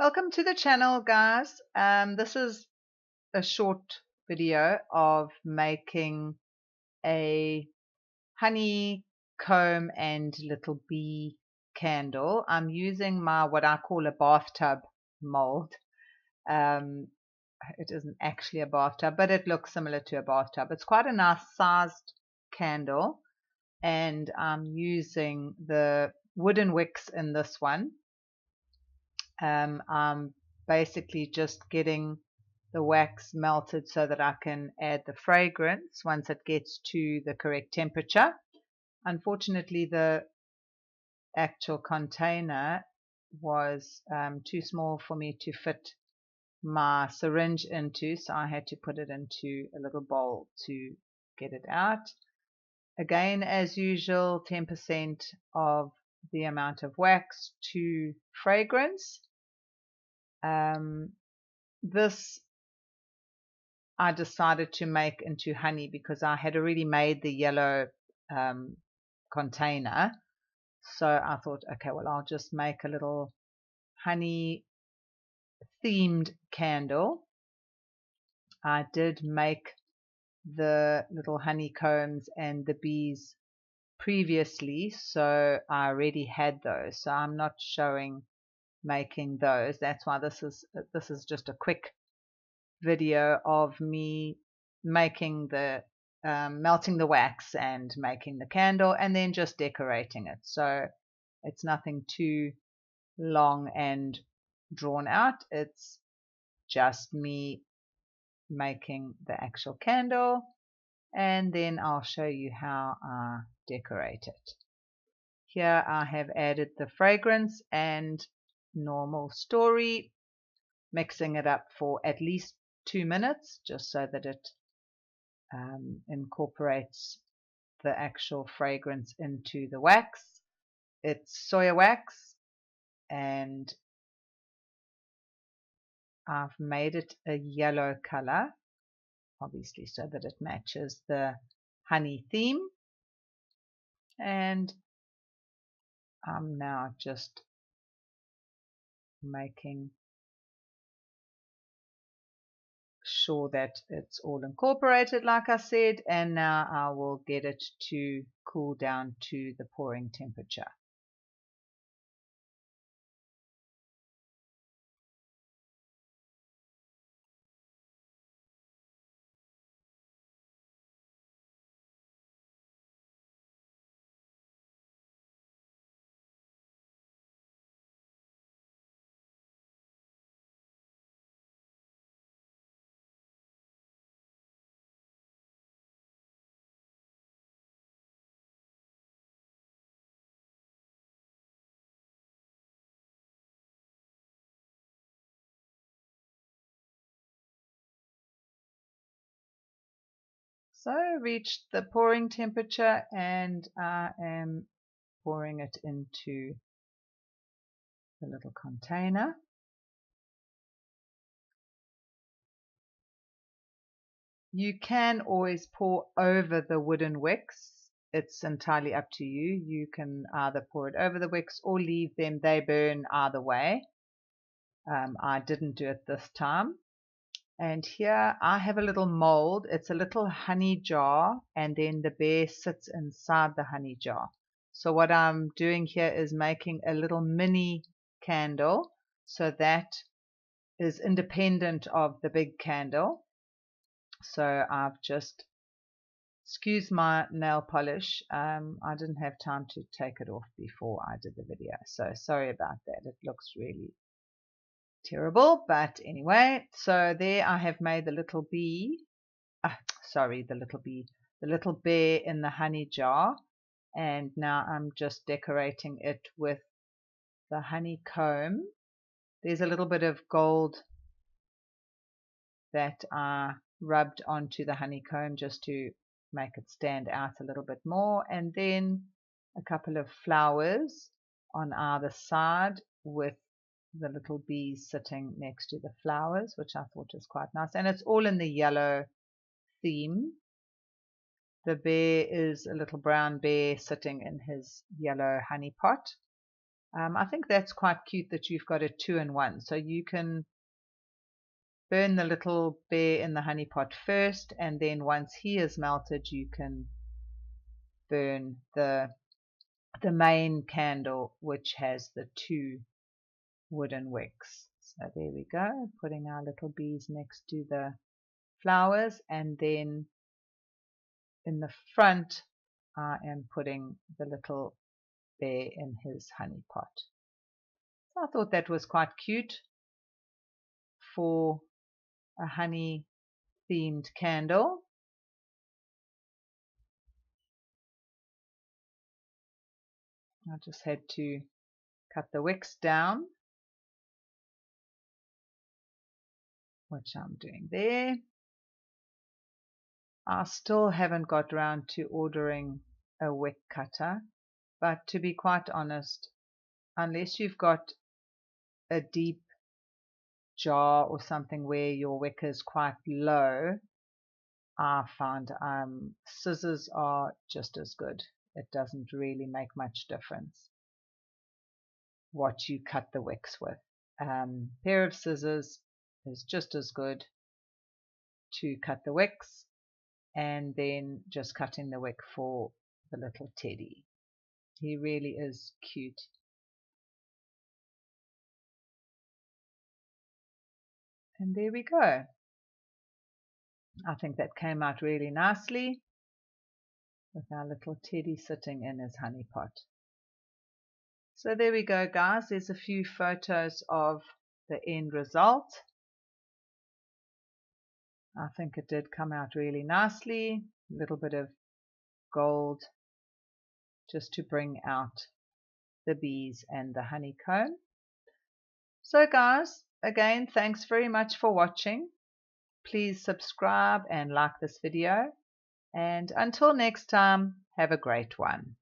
Welcome to the channel, guys. This is a short video of making a honeycomb and little bee candle. I'm using my what I call a bathtub mold. Um, it isn't actually a bathtub, but it looks similar to a bathtub. It's quite a nice sized candle, and I'm using the wooden wicks in this one. I'm basically just getting the wax melted so that I can add the fragrance once it gets to the correct temperature. Unfortunately, the actual container was too small for me to fit my syringe into, so I had to put it into a little bowl to get it out. Again, as usual, 10% of the amount of wax to fragrance. This I decided to make into honey because I had already made the yellow container. So I thought, okay, well, I'll just make a little honey themed candle. I did make the little honeycombs and the bees previously, so I already had those. So I'm not showing making those. That's why this is just a quick video of me making the melting the wax and making the candle and then just decorating it. So it's nothing too long and drawn out. It's just me making the actual candle, and then I'll show you how I decorate it. Here I have added the fragrance and normal story, mixing it up for at least 2 minutes just so that it incorporates the actual fragrance into the wax. It's soya wax, and I've made it a yellow color, obviously so that it matches the honey theme. And I'm now just making sure that it's all incorporated, like I said, and now I will get it to cool down to the pouring temperature. So reached the pouring temperature, and I am pouring it into the little container. You can always pour over the wooden wicks. It's entirely up to you. You can either pour it over the wicks or leave them. They burn either way. I didn't do it this time. And here I have a little mold. It's a little honey jar, and then the bear sits inside the honey jar. So what I'm doing here is making a little mini candle, so that is independent of the big candle. So I've just, excuse my nail polish, I didn't have time to take it off before I did the video, so sorry about that. It looks really terrible, but anyway, so there I have made the little bee, the little bear in the honey jar, and now I'm just decorating it with the honeycomb. There's a little bit of gold that I rubbed onto the honeycomb just to make it stand out a little bit more, and then a couple of flowers on either side with the little bees sitting next to the flowers, which I thought was quite nice, and it's all in the yellow theme. The bear is a little brown bear sitting in his yellow honey pot. I think that's quite cute that you've got a 2-in-1. So you can burn the little bear in the honey pot first, and then once he is melted, you can burn the main candle, which has the 2 wooden wicks. So there we go, putting our little bees next to the flowers, and then in the front I am putting the little bear in his honey pot. So I thought that was quite cute for a honey themed candle. I just had to cut the wicks down, which I'm doing there. I still haven't got round to ordering a wick cutter, but to be quite honest, unless you've got a deep jar or something where your wick is quite low, I find scissors are just as good. It doesn't really make much difference what you cut the wicks with. Pair of scissors is just as good to cut the wicks, and then just cutting the wick for the little teddy. He really is cute. And there we go. I think that came out really nicely with our little teddy sitting in his honey pot. So there we go, guys. There's a few photos of the end result. I think it did come out really nicely. A little bit of gold just to bring out the bees and the honeycomb. So guys, again, thanks very much for watching. Please subscribe and like this video. And until next time, have a great one.